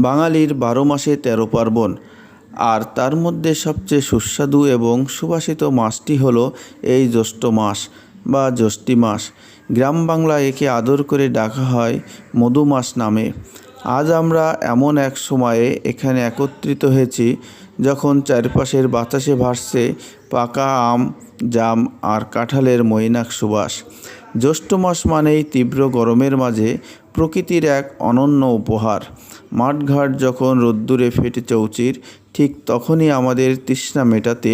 বাঙালির ১২ মাসে ১৩ পার্বণ, আর তার মধ্যে সবচেয়ে সুস্বাদু এবং সুবাসিত মাসটি হলো এই জ্যৈষ্ঠ মাস বা জ্যৈষ্ঠী মাস। গ্রাম বাংলায় একে আদর করে ডাকা হয় মধু মাস নামে। আজ আমরা এমন এক সময়ে এখানে একত্রিত হয়েছি যখন চারপাশের বাতাসে ভাসছে পাকা আম, জাম আর কাঁঠালের মৈনাক সুবাস। জ্যৈষ্ঠ মাস মানেই তীব্র গরমের মাঝে প্রকৃতির এক অনন্য উপহার। মাঠঘাট যখন রোদ্দুরে ফেটে চৌচির, ঠিক তখনই আমাদের তৃষ্ণা মেটাতে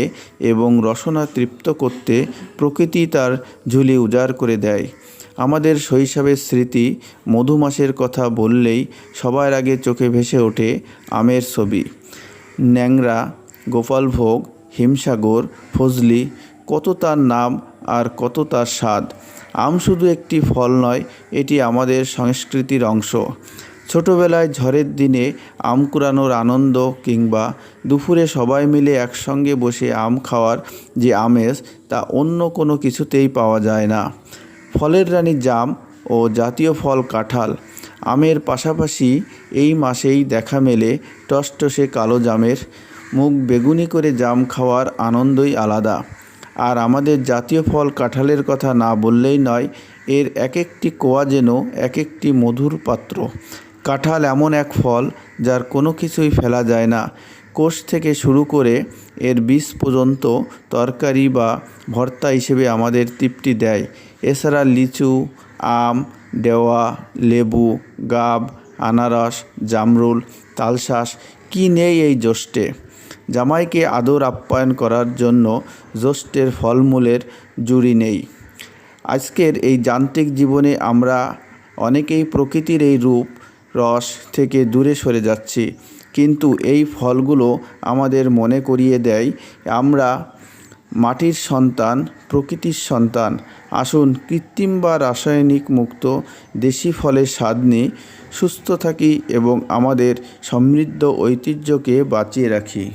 এবং রসনা তৃপ্ত করতে প্রকৃতি তার ঝুলি উজাড় করে দেয়। আমাদের শৈশবের স্মৃতি মধুমাসের কথা বললেই সবার আগে চোখে ভেসে ওঠে আমের ছবি। ন্যাংরা, গোপালভোগ, হিমসাগর, ফজলি, কত তার নাম আর কত তার স্বাদ। আম শুধু একটি ফল নয়, এটি আমাদের সংস্কৃতির অংশ। ছোটোবেলায় ঝড়ের দিনে আম কুড়ানোর আনন্দ কিংবা দুপুরে সবাই মিলে একসঙ্গে বসে আম খাওয়ার যে আমেজ, তা অন্য কোনো কিছুতেই পাওয়া যায় না। ফলের রানী জাম ও জাতীয় ফল কাঁঠাল, আমের পাশাপাশি এই মাসেই দেখা মেলে টসটসে কালো জামের। মুখ বেগুনি করে জাম খাওয়ার আনন্দই আলাদা। আর আমাদের জাতীয় ফল কাঁঠালের কথা না বললেই নয়, এর এক একটি কোয়া যেন এক একটি মধুর পাত্র। কাঁঠাল এমন এক ফল যার কোনো কিছুই ফেলা যায় না। কোষ থেকে শুরু করে এর বীজ পর্যন্ত তরকারি বা ভর্তা হিসেবে আমাদের তৃপ্তি দেয়। এছাড়া লিচু, আম, ডেওয়া, লেবু, গাব, আনারস, জামরুল, তালশাঁস কী নেই এই জ্যৈষ্ঠে। জামাইকে আদর আপ্যায়ন করার জন্য জ্যৈষ্ঠের ফলমূলের জুড়ি নেই। আজকের এই যান্ত্রিক জীবনে আমরা অনেকেই প্রকৃতির এই রূপ রস থেকে দূরে সরে যাচ্ছি, কিন্তু এই ফলগুলো আমাদের মনে করিয়ে দেয় আমরা মাটির সন্তান, প্রকৃতির সন্তান। আসুন কৃত্রিম বা রাসায়নিক মুক্ত দেশি ফলের স্বাদ নিই, সুস্থ থাকি এবং আমাদের সমৃদ্ধ ঐতিহ্যকে বাঁচিয়ে রাখি।